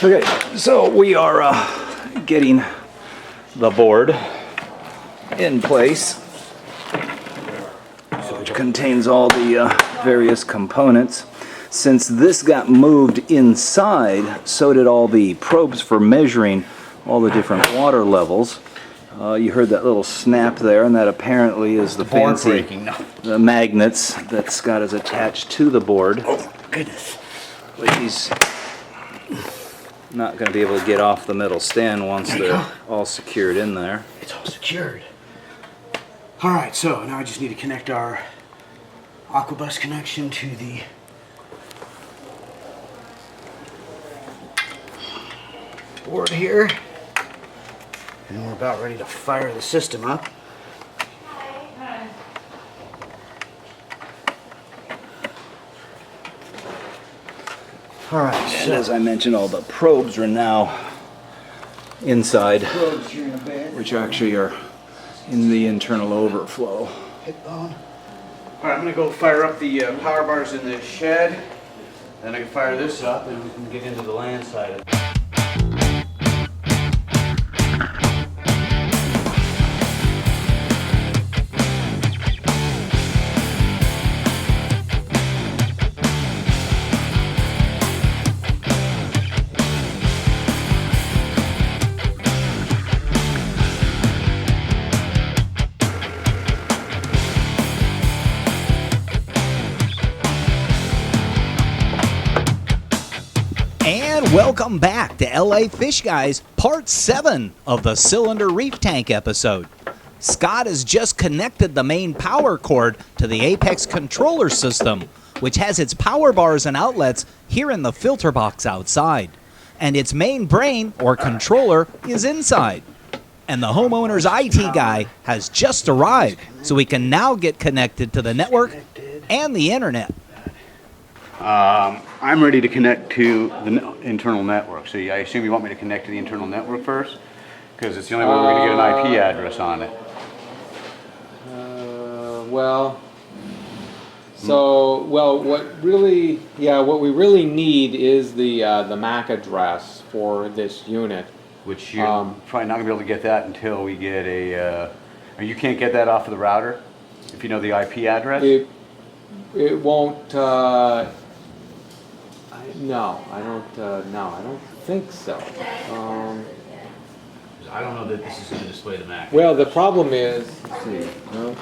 Okay, so we are getting the board in place, which contains all the various components. Since this got moved inside, so did all the probes for measuring all the different water levels. You heard that little snap there, and that apparently is the fancy the magnets that Scott has attached to the board. Oh, goodness. But he's not going to be able to get off the metal stand once they're all secured in there. It's all secured. Alright, so now I just need to connect our Aquabus connection to the board here. And we're about ready to fire the system up. Alright, And as I mentioned, all the probes are now inside, which actually are in the internal overflow. hip bone. Alright, I'm going to go fire up the power bars in the shed. Then I can fire this up and we can get into the land side of it. Welcome back to LA Fishguys, part 7 of the Cylinder Reef Tank episode. Scott has just connected the main power cord to the Apex controller system, which has its power bars and outlets here in the filter box outside. And its main brain, or controller, is inside. And the homeowner's IT guy has just arrived, so we can now get connected to the network and the internet. I'm ready to connect to the internal network. So I assume you want me to connect to the internal network first? Because it's the only way we're going to get an IP address on it. What we really need is the MAC address for this unit. Which you're probably not going to be able to get that until we get a... you can't get that off of the router if you know the IP address? It won't... No, I don't think so. I don't know that this is going to display the MAC. Well, the problem is, let's see. How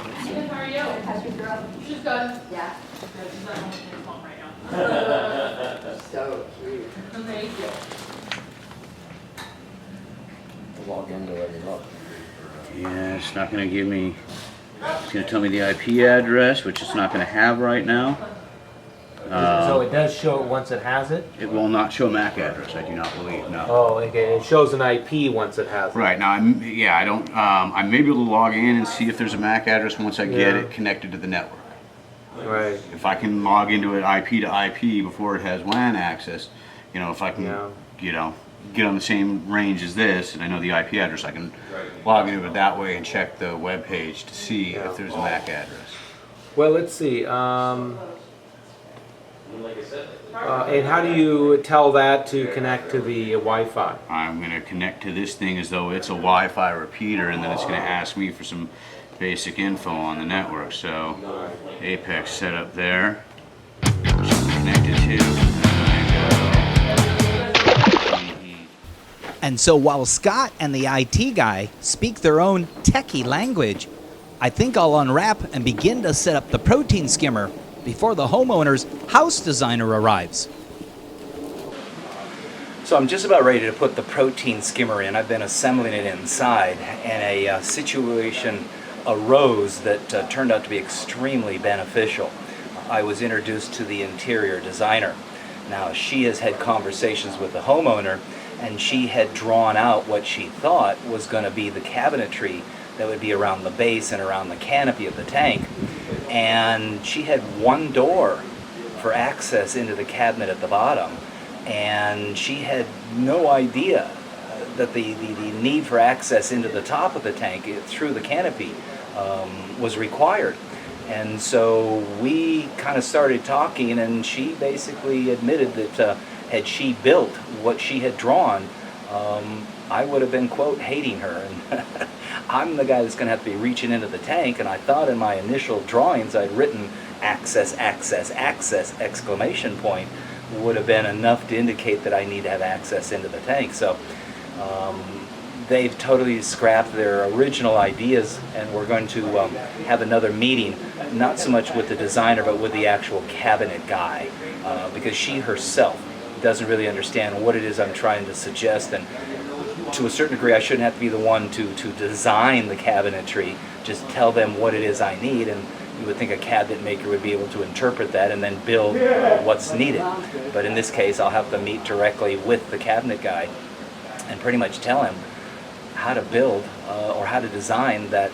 are you? She's good. Yeah. She's not on her phone right now. So cute. Thank you. Log into it and look. Yeah, it's not going to give me... It's going to tell me the IP address, which it's not going to have right now. So it does show it once it has it? It will not show a MAC address, I do not believe, no. Oh, okay. It shows an IP once it has it. Right, now, I may be able to log in and see if there's a MAC address once I get it connected to the network. Right. If I can log into it IP to IP before it has WAN access, if I can, get on the same range as this, and I know the IP address, I can log into it that way and check the web page to see if there's a MAC address. Well, let's see. And how do you tell that to connect to the Wi-Fi? I'm going to connect to this thing as though it's a Wi-Fi repeater, and then it's going to ask me for some basic info on the network. So, Apex setup there, which I'm connected to. And so while Scott and the IT guy speak their own techie language, I think I'll unwrap and begin to set up the protein skimmer before the homeowner's house designer arrives. So I'm just about ready to put the protein skimmer in. I've been assembling it inside, and a situation arose that turned out to be extremely beneficial. I was introduced to the interior designer. Now, she has had conversations with the homeowner, and she had drawn out what she thought was going to be the cabinetry that would be around the base and around the canopy of the tank. And she had one door for access into the cabinet at the bottom, and she had no idea that the need for access into the top of the tank through the canopy was required. And so we kind of started talking, and she basically admitted that had she built what she had drawn, I would have been, quote, hating her. And I'm the guy that's going to have to be reaching into the tank, and I thought in my initial drawings I'd written access, access, access, exclamation point, would have been enough to indicate that I need to have access into the tank. So they've totally scrapped their original ideas, and we're going to have another meeting, not so much with the designer, but with the actual cabinet guy, because she herself doesn't really understand what it is I'm trying to suggest, and to a certain degree I shouldn't have to be the one to design the cabinetry, just tell them what it is I need, and you would think a cabinet maker would be able to interpret that and then build what's needed. But in this case, I'll have to meet directly with the cabinet guy and pretty much tell him how to build or how to design that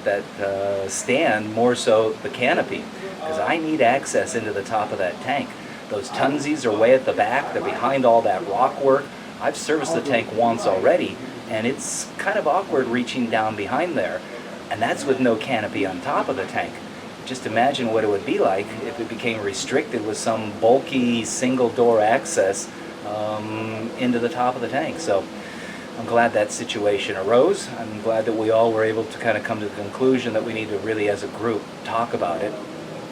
stand, more so the canopy, because I need access into the top of that tank. Those Tunzes are way at the back, they're behind all that rock work. I've serviced the tank once already, and it's kind of awkward reaching down behind there, and that's with no canopy on top of the tank. Just imagine what it would be like if it became restricted with some bulky single door access into the top of the tank. So I'm glad that situation arose. I'm glad that we all were able to kind of come to the conclusion that we need to really, as a group, talk about it.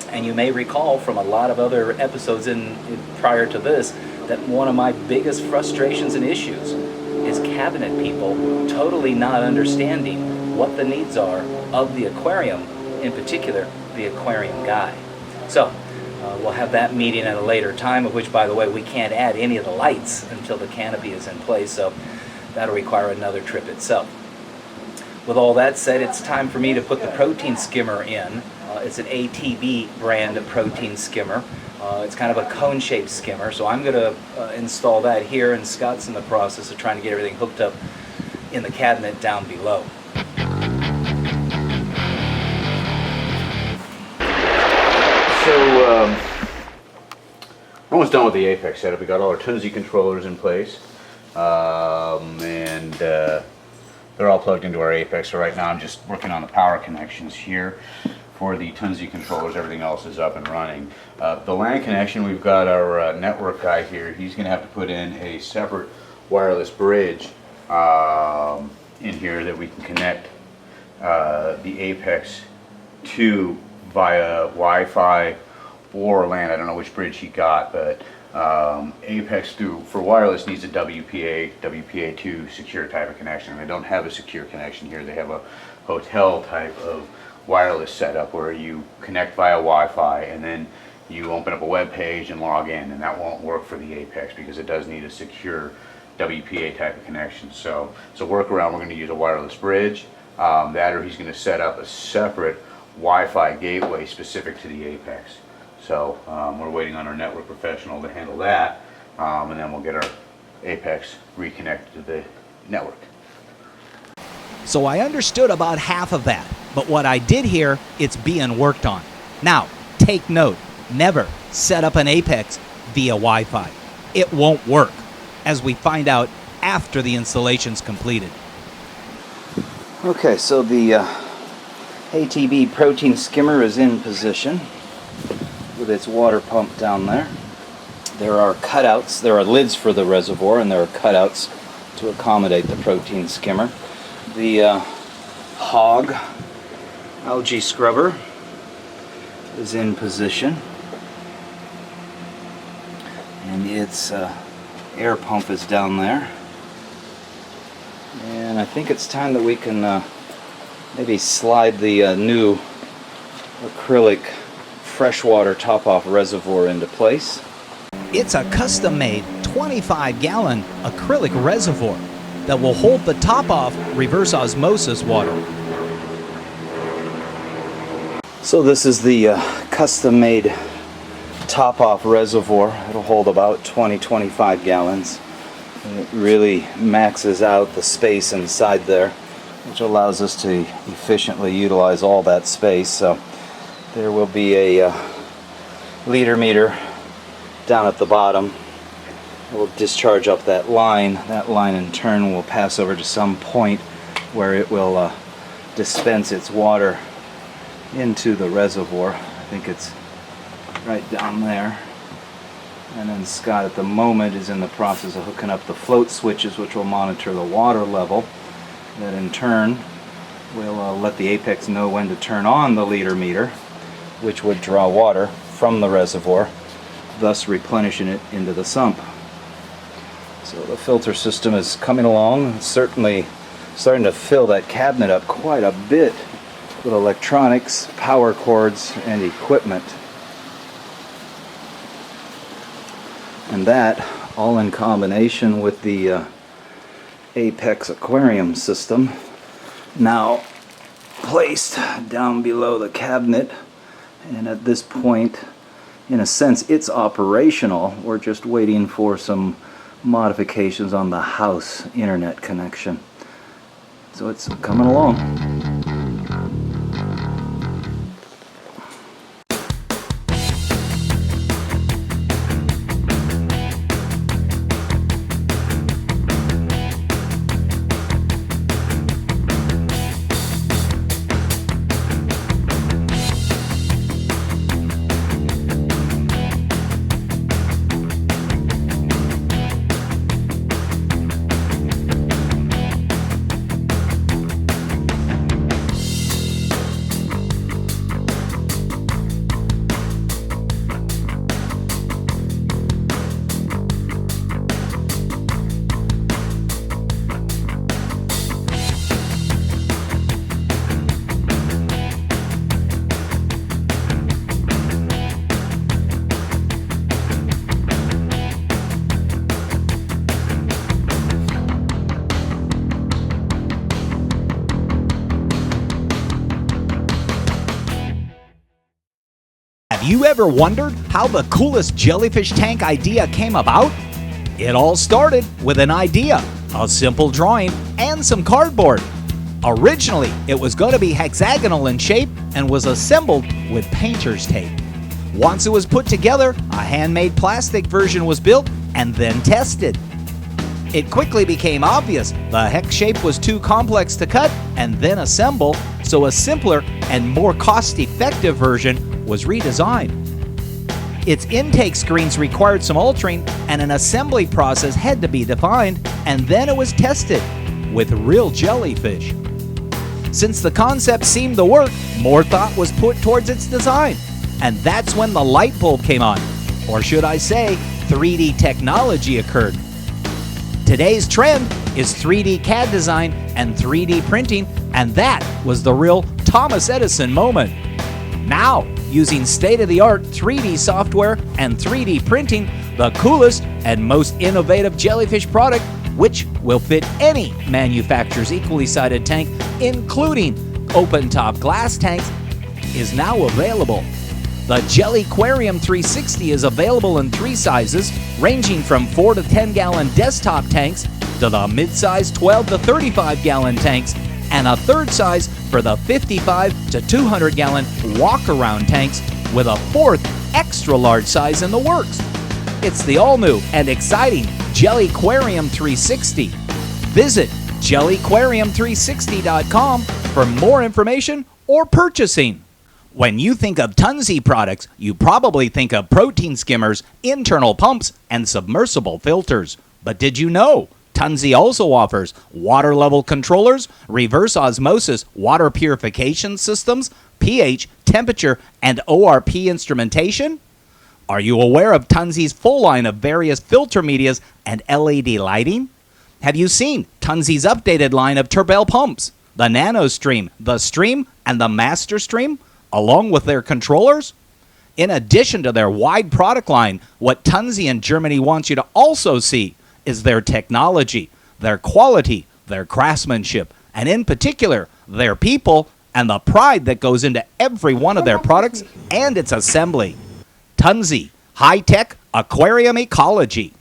And you may recall from a lot of other episodes prior to this that one of my biggest frustrations and issues is cabinet people totally not understanding what the needs are of the aquarium, in particular the aquarium guy. So we'll have that meeting at a later time, of which, by the way, we can't add any of the lights until the canopy is in place, so that'll require another trip itself. With all that said, it's time for me to put the protein skimmer in. It's an ATB brand protein skimmer. It's kind of a cone-shaped skimmer, so I'm going to install that here, and Scott's in the process of trying to get everything hooked up in the cabinet down below. So, almost done with the Apex setup. We got all our Tunze controllers in place, and they're all plugged into our Apex. So right now I'm just working on the power connections here for the Tunze controllers. Everything else is up and running. The LAN connection, we've got our network guy here. He's going to have to put in a separate wireless bridge in here that we can connect the Apex to via Wi-Fi or LAN. I don't know which bridge he got, but Apex for wireless needs a WPA2 secure type of connection. They don't have a secure connection here. They have a hotel type of wireless setup where you connect via Wi-Fi and then you open up a web page and log in, and that won't work for the Apex because it does need a secure WPA type of connection. So workaround, we're going to use a wireless bridge. That, or he's going to set up a separate Wi-Fi gateway specific to the Apex. So we're waiting on our network professional to handle that, and then we'll get our Apex reconnected to the network. So I understood about half of that, but what I did hear, it's being worked on. Now, take note, never set up an Apex via Wi-Fi. It won't work, as we find out after the installation's completed. Okay, so the ATB protein skimmer is in position with its water pump down there. There are cutouts, there are lids for the reservoir, and there are cutouts to accommodate the protein skimmer. The hog algae scrubber is in position, and its air pump is down there. And I think it's time that we can maybe slide the new acrylic freshwater top-off reservoir into place. It's a custom-made 25-gallon acrylic reservoir that will hold the top-off reverse osmosis water. So this is the custom-made top-off reservoir. It'll hold about 20-25 gallons. And it really maxes out the space inside there, which allows us to efficiently utilize all that space. So there will be a liter meter down at the bottom. It will discharge up that line. That line in turn will pass over to some point where it will dispense its water into the reservoir. I think it's right down there. And then Scott at the moment is in the process of hooking up the float switches, which will monitor the water level. That in turn will let the apex know when to turn on the liter meter, which would draw water from the reservoir, thus replenishing it into the sump. So the filter system is coming along. It's certainly starting to fill that cabinet up quite a bit with electronics, power cords, and equipment. And that all in combination with the Apex Aquarium system now placed down below the cabinet. And at this point, in a sense, it's operational. We're just waiting for some modifications on the house internet connection. So it's coming along. Have you ever wondered how the coolest jellyfish tank idea came about? It all started with an idea, a simple drawing, and some cardboard. Originally, it was going to be hexagonal in shape and was assembled with painter's tape. Once it was put together, a handmade plastic version was built and then tested. It quickly became obvious the hex shape was too complex to cut and then assemble, so a simpler and more cost-effective version was redesigned. Its intake screens required some altering and an assembly process had to be defined, and then it was tested with real jellyfish. Since the concept seemed to work, more thought was put towards its design, and that's when the light bulb came on, or should I say 3D technology occurred. Today's trend is 3D CAD design and 3D printing, and that was the real Thomas Edison moment. Now, using state-of-the-art 3D software and 3D printing, the coolest and most innovative jellyfish product, which will fit any manufacturer's equally sided tank, including open-top glass tanks, is now available. The Jellyquarium 360 is available in 3 sizes, ranging from 4 to 10 gallon desktop tanks to the mid-size 12 to 35 gallon tanks, and a third size for the 55 to 200 gallon walk-around tanks, with a 4th extra large size in the works. It's the all-new and exciting Jellyquarium 360. Visit jellyquarium360.com for more information or purchasing. When you think of Tunze products, you probably think of protein skimmers, internal pumps, and submersible filters. But did you know Tunze also offers water level controllers, reverse osmosis water purification systems, pH, temperature, and ORP instrumentation? Are you aware of Tunze's full line of various filter medias and LED lighting? Have you seen Tunze's updated line of turbelle pumps, the NanoStream, the Stream, and the MasterStream, along with their controllers? In addition to their wide product line, what Tunze in Germany wants you to also see is their technology, their quality, their craftsmanship, and in particular, their people and the pride that goes into every one of their products and its assembly. Tunze, high-tech aquarium ecology.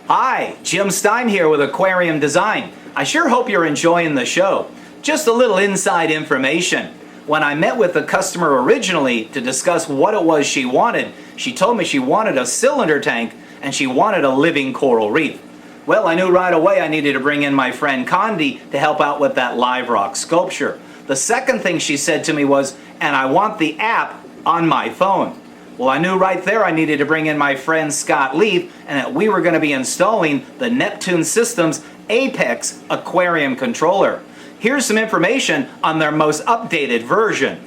Hi, Jim Stime here with Aquarium Design. I sure hope you're enjoying the show. Just a little inside information. When I met with the customer originally to discuss what it was she wanted, she told me she wanted a cylinder tank and she wanted a living coral reef. Well, I knew right away I needed to bring in my friend Cande to help out with that live rock sculpture. The second thing she said to me was, and I want the app on my phone. Well, I knew right there I needed to bring in my friend Scott Leaf and that we were going to be installing the Neptune Systems Apex Aquarium controller. Here's some information on their most updated version.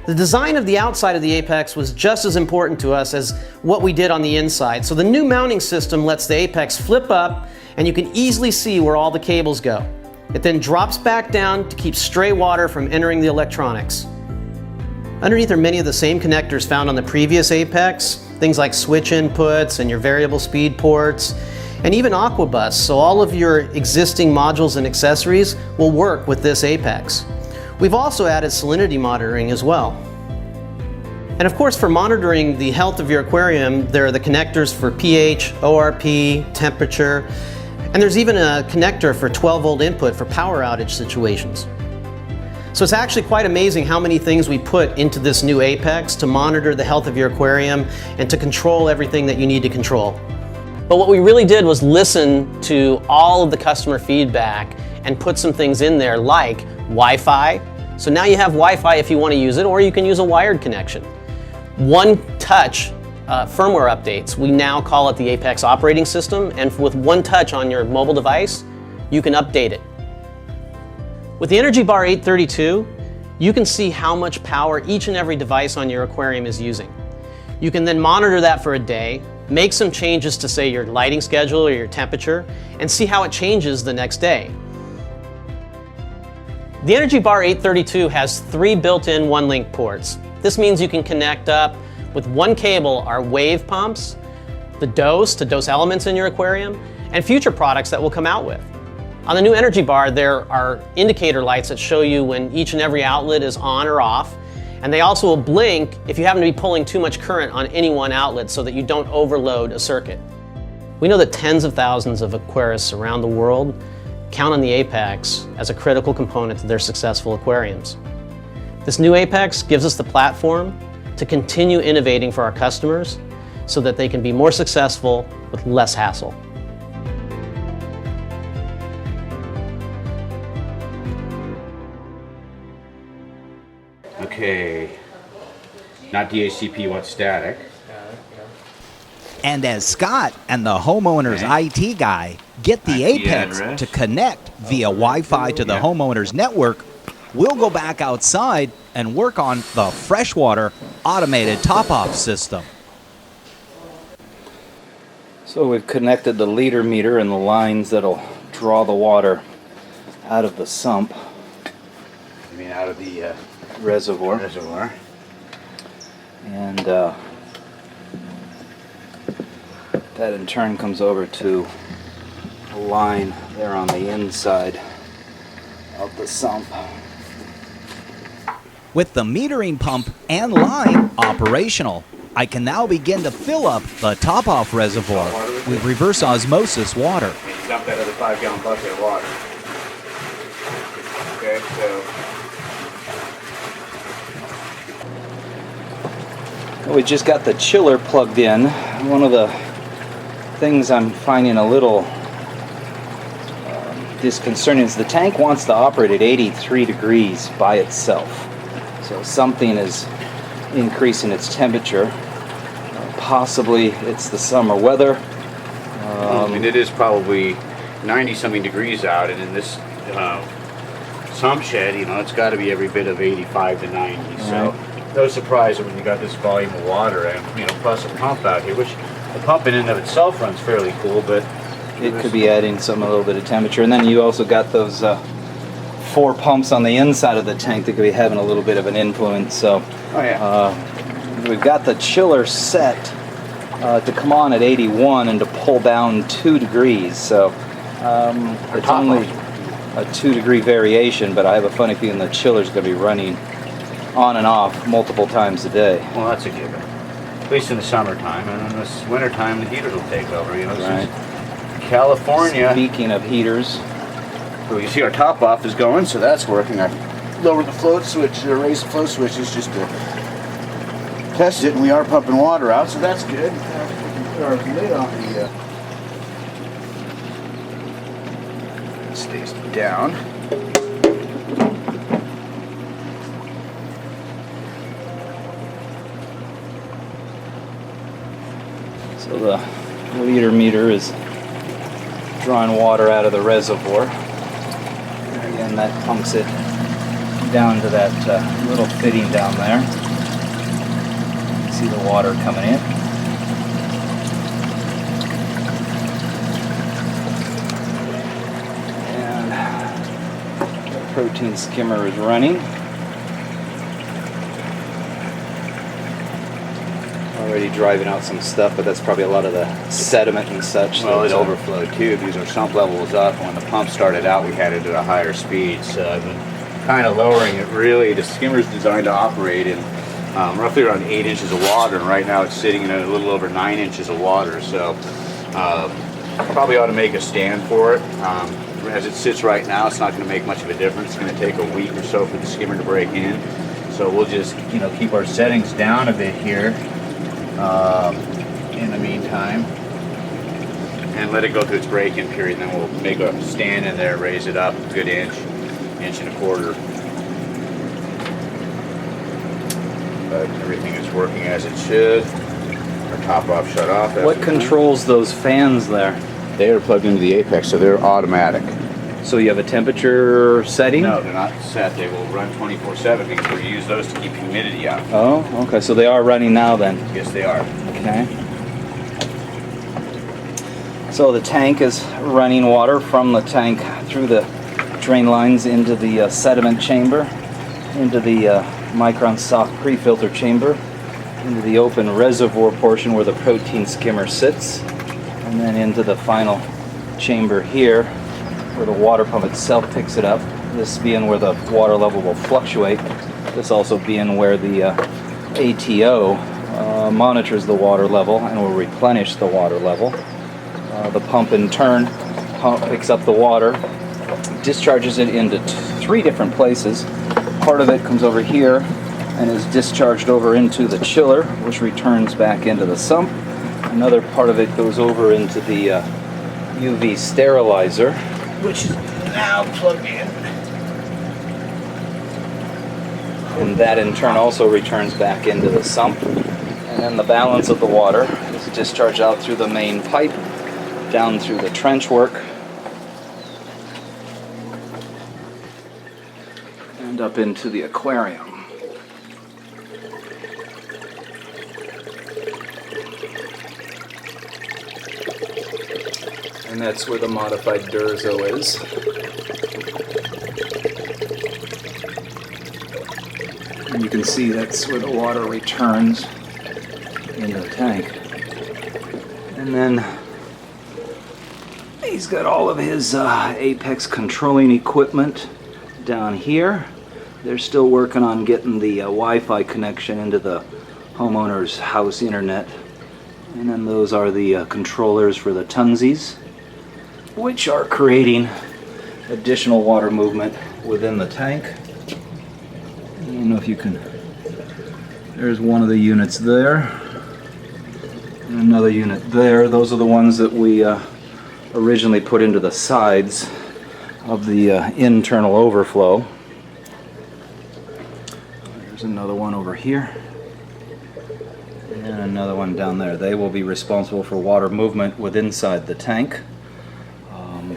The design of the outside of the Apex was just as important to us as what we did on the inside. So the new mounting system lets the Apex flip up and you can easily see where all the cables go. It then drops back down to keep stray water from entering the electronics. Underneath are many of the same connectors found on the previous Apex, things like switch inputs and your variable speed ports, and even Aquabus, so all of your existing modules and accessories will work with this Apex. We've also added salinity monitoring as well. And of course, for monitoring the health of your aquarium, there are the connectors for pH, ORP, temperature, and there's even a connector for 12-volt input for power outage situations. So it's actually quite amazing how many things we put into this new Apex to monitor the health of your aquarium and to control everything that you need to control. But what we really did was listen to all of the customer feedback and put some things in there like Wi-Fi. So now you have Wi-Fi if you want to use it, or you can use a wired connection. One-touch firmware updates. We now call it the Apex operating system, and with one touch on your mobile device, you can update it. With the Energy Bar 832, you can see how much power each and every device on your aquarium is using. You can then monitor that for a day, make some changes to say your lighting schedule or your temperature, and see how it changes the next day. The Energy Bar 832 has 3 built-in one-link ports. This means you can connect up with one cable our wave pumps, the dose to dose elements in your aquarium, and future products that we'll come out with. On the new Energy Bar, there are indicator lights that show you when each and every outlet is on or off, and they also will blink if you happen to be pulling too much current on any one outlet so that you don't overload a circuit. We know that tens of thousands of aquarists around the world count on the Apex as a critical component to their successful aquariums. This new Apex gives us the platform to continue innovating for our customers so that they can be more successful with less hassle. Okay, not DHCP, what's static? And as Scott and the homeowner's IT guy get the IP Apex address. to connect via Wi-Fi to the homeowner's network, we'll go back outside and work on the freshwater automated top-off system. So we've connected the liter meter and the lines that'll draw the water out of the sump I mean, out of the reservoir. And that in turn comes over to a line there on the inside of the sump. With the metering pump and line operational, I can now begin to fill up the top-off reservoir with reverse osmosis water. And you dump that other 5-gallon bucket of water. Okay, so We just got the chiller plugged in. One of the things I'm finding a little disconcerting is the tank wants to operate at 83 degrees by itself. So something is increasing its temperature. Possibly it's the summer weather. I mean, it is probably 90-something degrees out, and in this sump shed, you know, it's got to be every bit of 85 to 90. So no surprise when you got this volume of water, and you know, plus a pump out here, which the pump in and of itself runs fairly cool, but It could be adding a little bit of temperature. And then you also got those 4 pumps on the inside of the tank that could be having a little bit of an influence. So we've got the chiller set to come on at 81 and to pull down 2 degrees. So it's only a 2-degree variation, but I have a funny feeling the chiller's going to be running on and off multiple times a day. well, that's a given. At least in the summertime, and in this wintertime, the heaters will take over. You know, Right. California. Speaking of heaters, So you see our top off is going, so that's working. I lowered the float switch, raised the float switches just to test it, and we are pumping water out, so that's good. We can put our lid on the down. So the liter meter is drawing water out of the reservoir. And again, that pumps it down to that little fitting down there. You see the water coming in. And the protein skimmer is running. Already driving out some stuff, but that's probably a lot of the sediment and such. Well, it overflowed too because our sump level was up. When the pump started out, we had it at a higher speed. So I've been kind of lowering it. Really, the skimmer is designed to operate in roughly around 8 inches of water, and right now it's sitting in a little over 9 inches of water. So probably ought to make a stand for it. As it sits right now, it's not going to make much of a difference. It's going to take a week or so for the skimmer to break in. So we'll just, keep our settings down a bit here. In the meantime, and let it go through its break-in period, and then we'll make a stand in there, raise it up a good inch and a quarter. But everything is working as it should. Our top off, shut off. What controls those fans there? They are plugged into the apex, so they're automatic. So you have a temperature setting? No, they're not set. They will run 24/7 because we use those to keep humidity out. Oh, okay. So they are running now then? Yes, they are. Okay. So the tank is running water from the tank through the drain lines into the sediment chamber, into the Micron soft pre-filter chamber, into the open reservoir portion where the protein skimmer sits, and then into the final chamber here where the water pump itself picks it up. This being where the water level will fluctuate. This also being where the ATO monitors the water level and will replenish the water level. The pump in turn picks up the water, discharges it into 3 different places. Part of it comes over here and is discharged over into the chiller, which returns back into the sump. Another part of it goes over into the UV sterilizer, which is now plugged in. And that in turn also returns back into the sump. And then the balance of the water is discharged out through the main pipe, down through the trench work, and up into the aquarium. And that's where the modified Durzo is. And you can see that's where the water returns into the tank. And then he's got all of his Apex controlling equipment down here. They're still working on getting the Wi-Fi connection into the homeowner's house internet. And then those are the controllers for the Tunzes, which are creating additional water movement within the tank. I don't know if you can, there's one of the units there, and another unit there. Those are the ones that we originally put into the sides of the internal overflow. There's another one over here, and another one down there. They will be responsible for water movement within inside the tank.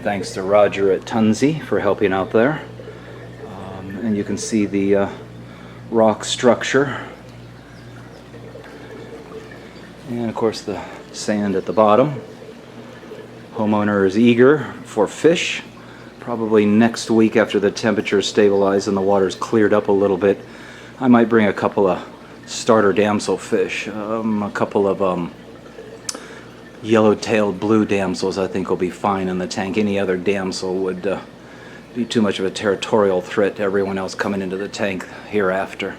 Thanks to Roger at Tunze for helping out there. And you can see the rock structure. And of course the sand at the bottom. Homeowner is eager for fish. Probably next week after the temperatures stabilize and the water's cleared up a little bit, I might bring a couple of starter damsel fish. A couple of yellow-tailed blue damsels I think will be fine in the tank. Any other damsel would be too much of a territorial threat to everyone else coming into the tank hereafter.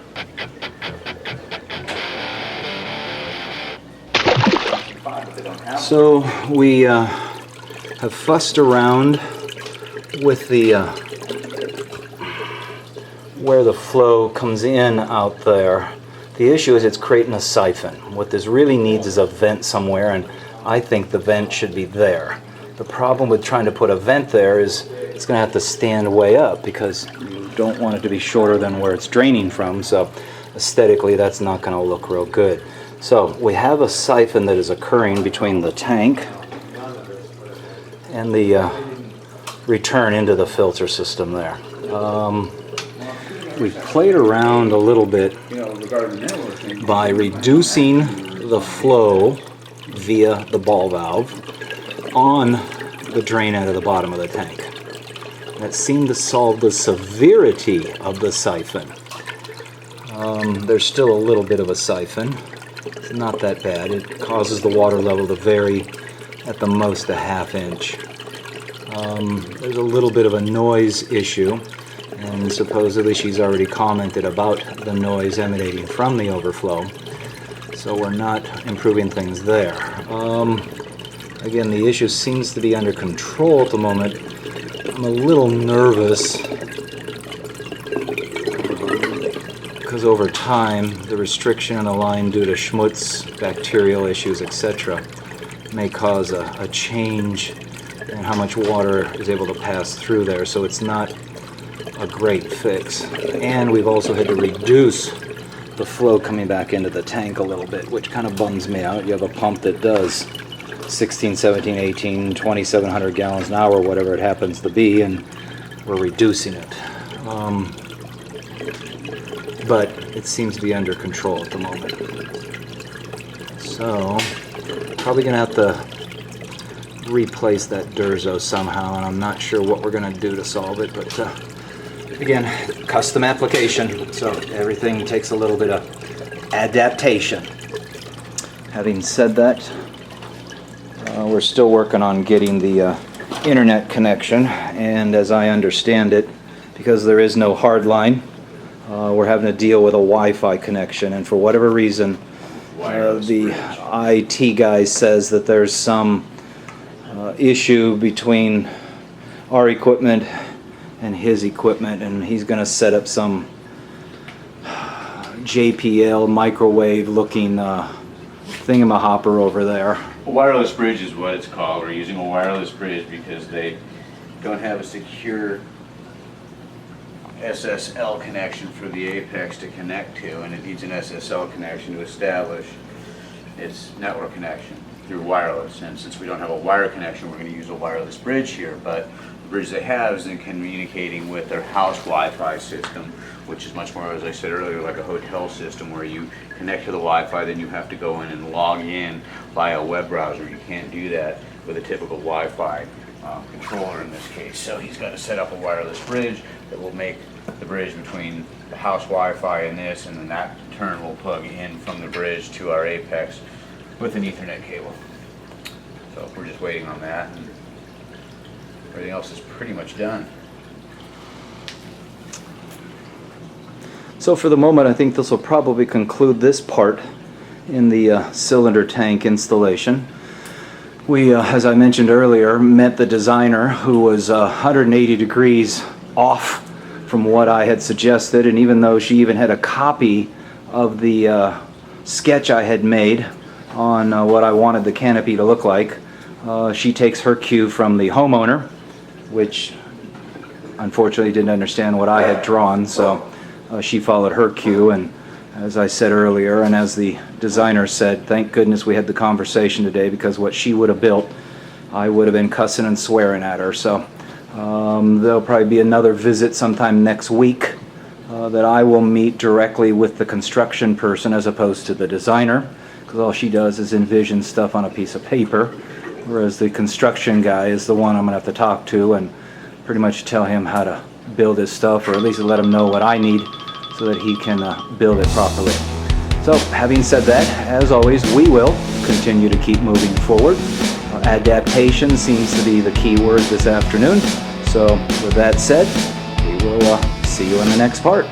So we have fussed around with the where the flow comes in out there. The issue is it's creating a siphon. What this really needs is a vent somewhere, and I think the vent should be there. The problem with trying to put a vent there is it's going to have to stand way up because you don't want it to be shorter than where it's draining from, so aesthetically that's not going to look real good. So we have a siphon that is occurring between the tank and the return into the filter system there. We've played around a little bit by reducing the flow via the ball valve on the drain out of the bottom of the tank. That seemed to solve the severity of the siphon. There's still a little bit of a siphon. It's not that bad. It causes the water level to vary at the most a ½ inch. There's a little bit of a noise issue, and supposedly she's already commented about the noise emanating from the overflow, so we're not improving things there. Again, the issue seems to be under control at the moment. I'm a little nervous because over time the restriction on the line due to schmutz, bacterial issues, etc. may cause a change in how much water is able to pass through there, so it's not a great fix. And we've also had to reduce the flow coming back into the tank a little bit, which kind of bums me out. You have a pump that does 16, 17, 18, 2,700 gallons an hour, whatever it happens to be, and we're reducing it. But it seems to be under control at the moment. So, probably going to have to replace that Durzo somehow, and I'm not sure what we're going to do to solve it, but again, custom application, so everything takes a little bit of adaptation. Having said that, we're still working on getting the internet connection, and as I understand it, because there is no hard line, we're having to deal with a Wi-Fi connection, and for whatever reason, the IT guy says that there's some issue between our equipment and his equipment, and he's going to set up some JPL microwave looking thingamahopper over there. A wireless bridge is what it's called. We're using a wireless bridge because they don't have a secure SSL connection for the Apex to connect to, and it needs an SSL connection to establish its network connection through wireless. And since we don't have a wire connection, we're going to use a wireless bridge here, but the bridge they have is in communicating with their house Wi-Fi system, which is much more, as I said earlier, like a hotel system where you connect to the Wi-Fi, then you have to go in and log in via a web browser. You can't do that with a typical Wi-Fi controller in this case. So he's got to set up a wireless bridge that will make the bridge between the house Wi-Fi and this, and then that in turn will plug in from the bridge to our Apex with an Ethernet cable. So we're just waiting on that, and everything else is pretty much done. So for the moment, I think this will probably conclude this part in the cylinder tank installation. We, as I mentioned earlier, met the designer who was 180 degrees off from what I had suggested, and even though she even had a copy of the sketch I had made on what I wanted the canopy to look like, she takes her cue from the homeowner, which unfortunately didn't understand what I had drawn, so she followed her cue. And as I said earlier, and as the designer said, thank goodness we had the conversation today, because what she would have built, I would have been cussing and swearing at her. So there'll probably be another visit sometime next week that I will meet directly with the construction person as opposed to the designer, because all she does is envision stuff on a piece of paper, whereas the construction guy is the one I'm going to have to talk to and pretty much tell him how to build his stuff, or at least let him know what I need so that he can build it properly. So having said that, as always, we will continue to keep moving forward. Adaptation seems to be the key word this afternoon. So with that said, we will see you in the next part.